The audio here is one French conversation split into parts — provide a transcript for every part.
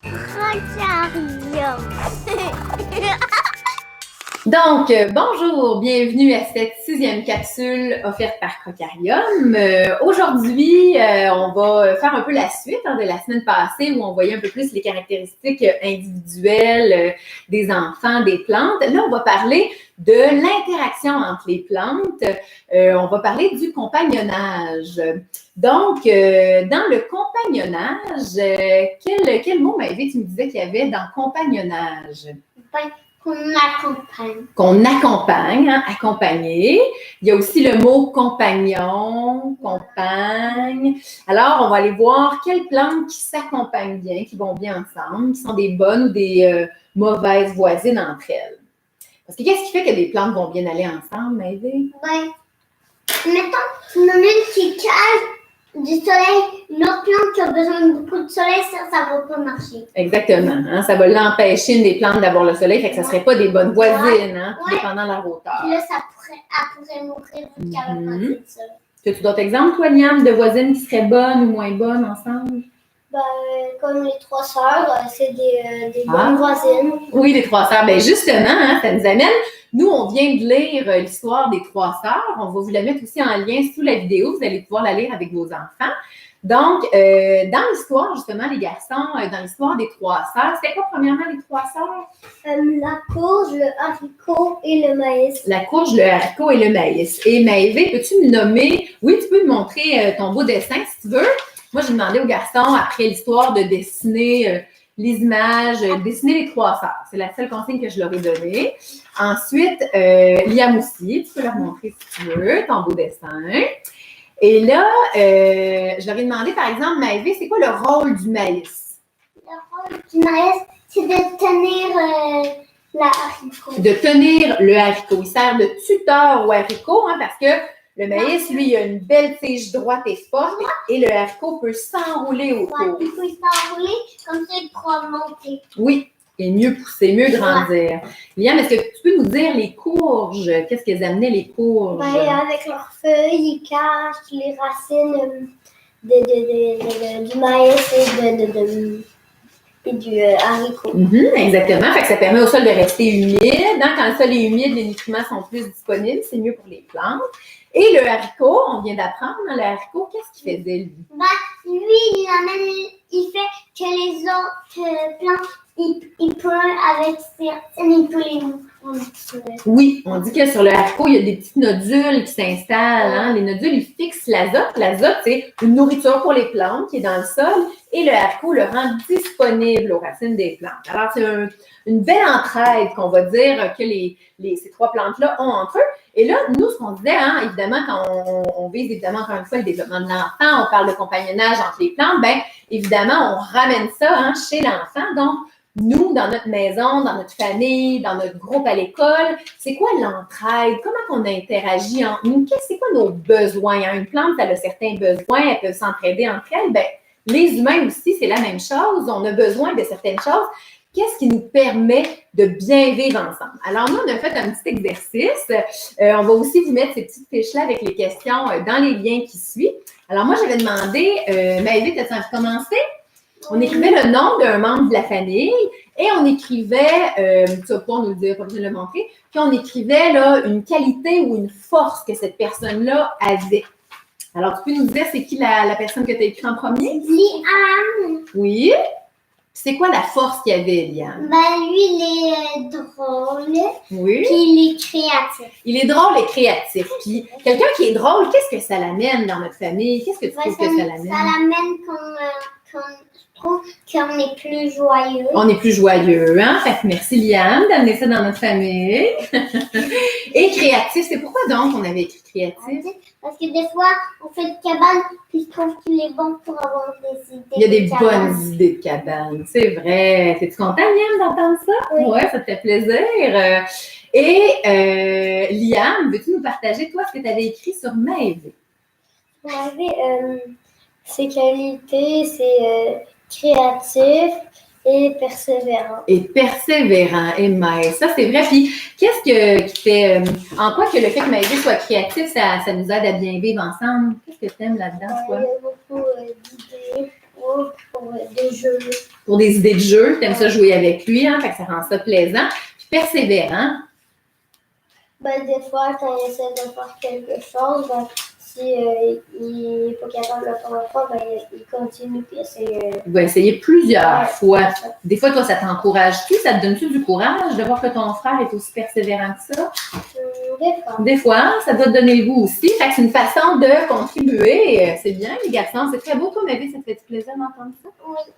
Rotarium. Donc, bonjour, bienvenue à cette 6e capsule offerte par Crocarium. Aujourd'hui, on va faire un peu la suite de la semaine passée où on voyait un peu plus les caractéristiques individuelles des enfants, des plantes. Là, on va parler de l'interaction entre les plantes. On va parler du compagnonnage. Donc, dans le compagnonnage, quel mot, Maëvie, tu me disais qu'il y avait dans compagnonnage? Qu'on accompagne. Qu'on accompagne, hein, accompagner. Il y a aussi le mot compagnon, compagne. Alors, on va aller voir quelles plantes qui s'accompagnent bien, qui vont bien ensemble, qui sont des bonnes ou des mauvaises voisines entre elles. Parce que qu'est-ce qui fait que des plantes vont bien aller ensemble, Maëvie? Ben, mettons, tu en as une qui cache du soleil, une autre plante qui a besoin de beaucoup de soleil, ça va pas marcher. Exactement. Hein, ça va l'empêcher une des plantes d'avoir le soleil, fait que ça ne serait pas des bonnes voisines, hein, dépendant de leur hauteur. Puis là, elle pourrait mourir vu qu'elle n'a pas assez de soleil. As-tu d'autres exemples, toi, Liam, de voisines qui seraient bonnes ou moins bonnes ensemble? Ben, comme les trois sœurs, c'est des bonnes voisines. Oui, les trois sœurs. Bien, justement, hein, ça nous amène. Nous, on vient de lire l'histoire des trois sœurs. On va vous la mettre aussi en lien sous la vidéo. Vous allez pouvoir la lire avec vos enfants. Donc, dans l'histoire, justement, les garçons, dans l'histoire des trois sœurs, c'était quoi, premièrement, les trois sœurs? La courge, le haricot et le maïs. La courge, le haricot et le maïs. Et Maëvie, peux-tu me nommer? Oui, tu peux me montrer ton beau dessin, si tu veux. Moi, j'ai demandé aux garçons, après l'histoire, de dessiner les images, dessiner les trois sœurs. C'est la seule consigne que je leur ai donnée. Ensuite, Liam aussi, tu peux leur montrer si tu veux, ton beau dessin. Et là, je leur ai demandé, par exemple, Maëvie, c'est quoi le rôle du maïs? Le rôle du maïs, c'est de tenir l'haricot. De tenir le haricot. Il sert de tuteur au haricot, hein, parce que le maïs, lui, il a une belle tige droite et forte et le haricot peut s'enrouler autour. Ouais, il peut s'enrouler, comme ça, il pourra monter. Oui, et mieux pousser, mieux grandir. Liam, est-ce que tu peux nous dire les courges? Qu'est-ce qu'elles amenaient, les courges? Ben, avec leurs feuilles, ils cachent les racines du maïs et du haricot. Exactement. Fait que ça permet au sol de rester humide. Hein? Quand le sol est humide, les nutriments sont plus disponibles. C'est mieux pour les plantes. Et le haricot, on vient d'apprendre, hein, le haricot, qu'est-ce qu'il faisait, lui? Ben, lui, il fait que les autres plantes, il peut, avec ses racines, il peut les montrer. Oui, on dit que sur le haricot, il y a des petites nodules qui s'installent. Hein? Les nodules, ils fixent l'azote. L'azote, c'est une nourriture pour les plantes qui est dans le sol. Et le haricot le rend disponible aux racines des plantes. Alors, c'est une belle entraide qu'on va dire que ces trois plantes-là ont entre eux. Et là, nous, ce qu'on disait, hein, évidemment, quand on vise, évidemment, encore une fois, le développement de l'enfant, on parle de compagnonnage entre les plantes, bien, évidemment, on ramène ça hein, chez l'enfant. Donc, nous, dans notre maison, dans notre famille, dans notre groupe à l'école, c'est quoi l'entraide? Comment on interagit entre nous? C'est quoi nos besoins? Une plante, elle a certains besoins, elles peuvent s'entraider entre elles. Bien, les humains aussi, c'est la même chose. On a besoin de certaines choses. Qu'est-ce qui nous permet de bien vivre ensemble? Alors, nous, on a fait un petit exercice. On va aussi vous mettre ces petites fiches-là avec les questions dans les liens qui suivent. Alors, moi, j'avais demandé, Maëvie, t'as-tu envie de commencer? On écrivait le nom d'un membre de la famille et on écrivait, tu vas pouvoir nous le dire, pas besoin de le montrer, puis on écrivait là, une qualité ou une force que cette personne-là avait. Alors, tu peux nous dire c'est qui la personne que tu as écrit en premier? Liam. Oui. C'est quoi la force qu'il y avait, Liam? Ben, lui, il est drôle. Oui. Puis il est créatif. Il est drôle et créatif. Puis quelqu'un qui est drôle, qu'est-ce que ça l'amène dans notre famille? Qu'est-ce que tu trouves que ça l'amène? Ça l'amène je trouve qu'on est plus joyeux. On est plus joyeux, hein? Fait que merci, Liam, d'amener ça dans notre famille. Et créatif, c'est pourquoi donc on avait écrit créatif? Parce que des fois, on fait de cabane, puis je trouve qu'il est bon pour avoir des idées. Il y a des bonnes idées de cabane, c'est vrai. Es-tu content, Liam, d'entendre ça? Oui. Ouais, ça te fait plaisir. Liam, veux-tu nous partager, toi, ce que tu avais écrit sur Maëvie? Maëvie, ses qualités, c'est créatif et persévérant. Et persévérant, et Maëvie. Ça, c'est vrai. Puis, qu'est-ce qui fait... en quoi que le fait que Maëvie soit créatif, ça nous aide à bien vivre ensemble? Qu'est-ce que tu aimes là-dedans, toi? Il y a beaucoup d'idées. Ou pour des jeux. Pour des idées de jeu, tu aimes ça jouer avec lui, hein, fait que ça rend ça plaisant. Puis persévérant. Ben, des fois, quand il essaie de faire quelque chose, ben, si il n'est pas capable de le faire une fois, ben, il continue puis essaie. Il va essayer plusieurs Ouais, fois. c'est ça. Des fois, toi, ça t'encourage-tu? Ça te donne-tu du courage de voir que ton frère est aussi persévérant que ça? Des fois. Des fois, hein, ça doit te donner le goût aussi. Fait que c'est une façon de contribuer. C'est bien, les garçons. C'est très beau, toi, ma vie. Ça te fait plaisir d'entendre ça?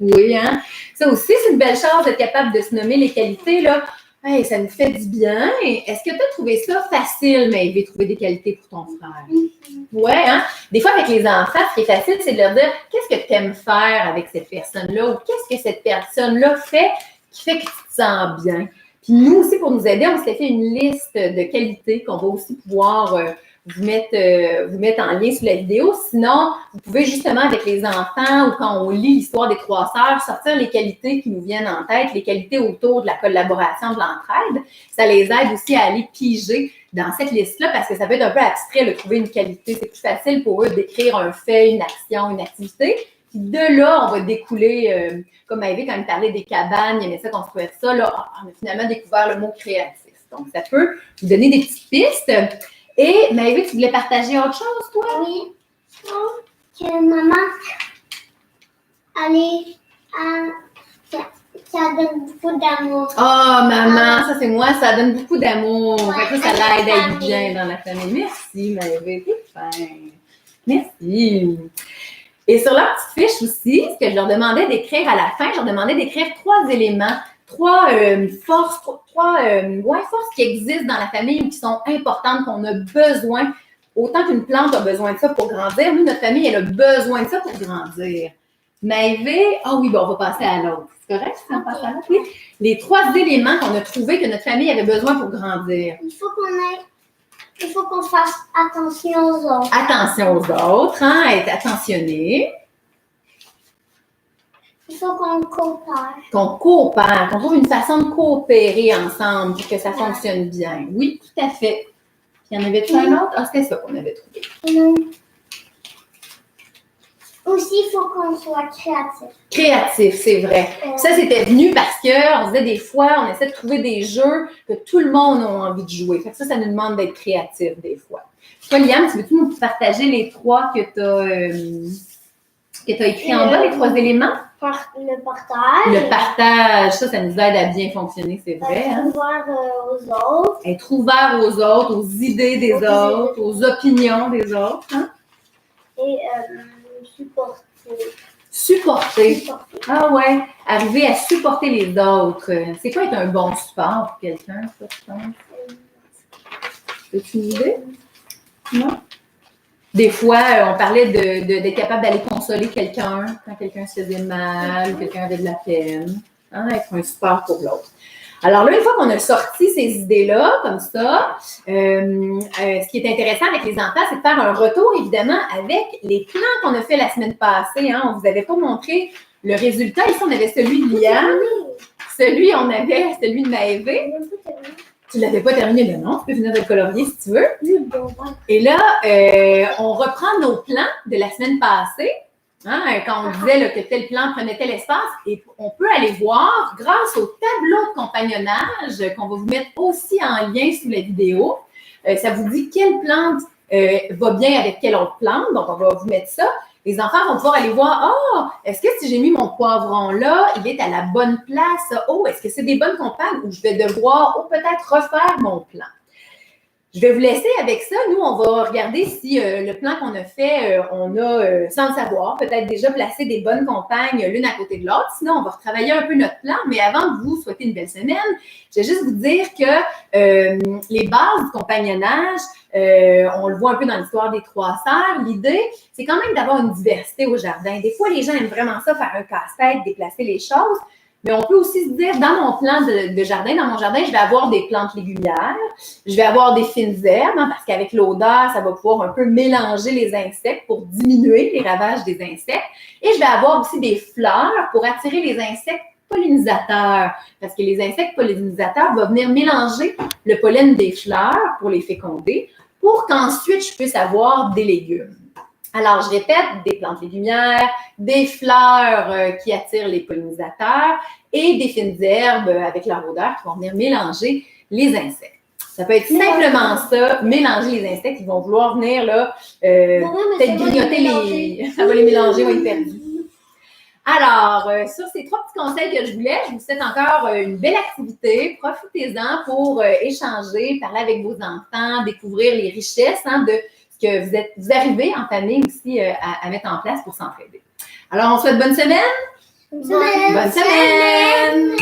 Oui. Oui, hein? Ça aussi, c'est une belle chose d'être capable de se nommer les qualités, là. Hey, ça nous fait du bien. Est-ce que tu as trouvé ça facile, Maëvy, trouver des qualités pour ton frère? Ouais, hein? Des fois, avec les enfants, ce qui est facile, c'est de leur dire qu'est-ce que tu aimes faire avec cette personne-là ou qu'est-ce que cette personne-là fait qui fait que tu te sens bien. Puis nous aussi, pour nous aider, on s'est fait une liste de qualités qu'on va aussi pouvoir vous mettre en lien sous la vidéo. Sinon, vous pouvez justement, avec les enfants ou quand on lit l'histoire des 3 sœurs, sortir les qualités qui nous viennent en tête, les qualités autour de la collaboration, de l'entraide. Ça les aide aussi à aller piger dans cette liste-là parce que ça peut être un peu abstrait de trouver une qualité. C'est plus facile pour eux d'écrire un fait, une action, une activité. Puis de là, on va découler, comme Maëvy, quand elle parlait des cabanes, il aimait ça construire ça, là, on a finalement découvert le mot créatif. Donc, ça peut vous donner des petites pistes. Et Maëvy, tu voulais partager autre chose, toi? Oui. Que maman, allez, ça donne beaucoup d'amour. Oh, maman, ça c'est moi, ça donne beaucoup d'amour. Ouais, Fait que ça l'aide à être bien dans la famille. Merci, Maëvy, t'es fin. Merci. Et sur leur petite fiche aussi, ce que je leur demandais d'écrire à la fin, je leur demandais d'écrire 3 éléments, 3 forces, 3 forces qui existent dans la famille ou qui sont importantes, qu'on a besoin. Autant qu'une plante a besoin de ça pour grandir, nous, notre famille, elle a besoin de ça pour grandir. Maëvy, oui, bon, on va passer à l'autre. C'est correct si on passe à l'autre? Oui. Les 3 éléments qu'on a trouvés que notre famille avait besoin pour grandir. Il faut qu'on fasse attention aux autres. Attention aux autres, hein, être attentionné. Il faut qu'on coopère. Qu'on coopère, qu'on trouve une façon de coopérer ensemble pour que ça fonctionne bien. Oui, tout à fait. Il y en avait-tu un autre? Ah, c'était ça qu'on avait trouvé. Aussi, il faut qu'on soit créatif. Créatif, c'est vrai. Ça, c'était venu parce qu'on se disait des fois, on essaie de trouver des jeux que tout le monde a envie de jouer. Fait que ça nous demande d'être créatif des fois. Toi, Liam, tu veux-tu nous partager les 3 que tu as écrits en bas, les 3 éléments? Le partage. Le partage, ça nous aide à bien fonctionner, c'est vrai. Être ouvert aux autres. Être ouvert aux autres, aux idées des autres, aux opinions des autres. Hein? Et supporter. Supporter. Ah ouais, arriver à supporter les autres. C'est quoi être un bon support pour quelqu'un, ça, tu penses? As-tu une idée? Non? Des fois, on parlait d'être capable d'aller consoler quelqu'un quand quelqu'un se faisait mal ou quelqu'un avait de la peine. Hein, être un support pour l'autre. Alors là, une fois qu'on a sorti ces idées-là, comme ça, ce qui est intéressant avec les enfants, c'est de faire un retour, évidemment, avec les plans qu'on a fait la semaine passée. Hein. On ne vous avait pas montré le résultat. Ici, on avait celui de Liam. On avait celui de Maëvy. Tu ne l'avais pas terminé, mais non, tu peux finir de le colorier si tu veux. Et là, on reprend nos plans de la semaine passée, hein, quand on disait là, que tel plan prenait tel espace, et on peut aller voir, grâce au tableau de compagnonnage qu'on va vous mettre aussi en lien sous la vidéo, ça vous dit quelle plante va bien avec quelle autre plante, donc on va vous mettre ça. Les enfants vont pouvoir aller voir, est-ce que si j'ai mis mon poivron là, il est à la bonne place? Est-ce que c'est des bonnes compagnes ou je vais devoir peut-être refaire mon plan? Je vais vous laisser avec ça. Nous, on va regarder si le plan qu'on a fait, on a, sans le savoir, peut-être déjà placé des bonnes compagnes l'une à côté de l'autre. Sinon, on va retravailler un peu notre plan. Mais avant de vous souhaiter une belle semaine, je vais juste vous dire que les bases du compagnonnage, on le voit un peu dans l'histoire des 3 sœurs. L'idée, c'est quand même d'avoir une diversité au jardin. Des fois, les gens aiment vraiment ça, faire un casse-tête, déplacer les choses. Mais on peut aussi se dire, dans mon plan de jardin, dans mon jardin, je vais avoir des plantes légumières, je vais avoir des fines herbes, hein, parce qu'avec l'odeur, ça va pouvoir un peu mélanger les insectes pour diminuer les ravages des insectes. Et je vais avoir aussi des fleurs pour attirer les insectes pollinisateurs, parce que les insectes pollinisateurs vont venir mélanger le pollen des fleurs pour les féconder, pour qu'ensuite je puisse avoir des légumes. Alors, je répète, des plantes légumières, des fleurs qui attirent les pollinisateurs et des fines herbes avec leur odeur qui vont venir mélanger les insectes. Ça peut être simplement ça, mélanger les insectes. Ils vont vouloir venir là, peut-être grignoter les... Ça va les mélanger, vont être perdus. Alors, sur ces 3 petits conseils que je voulais, je vous souhaite encore une belle activité. Profitez-en pour échanger, parler avec vos enfants, découvrir les richesses de ce que vous arrivez en famille aussi à mettre en place pour s'entraider. Alors, on souhaite bonne semaine! Bonne semaine! Bonne semaine!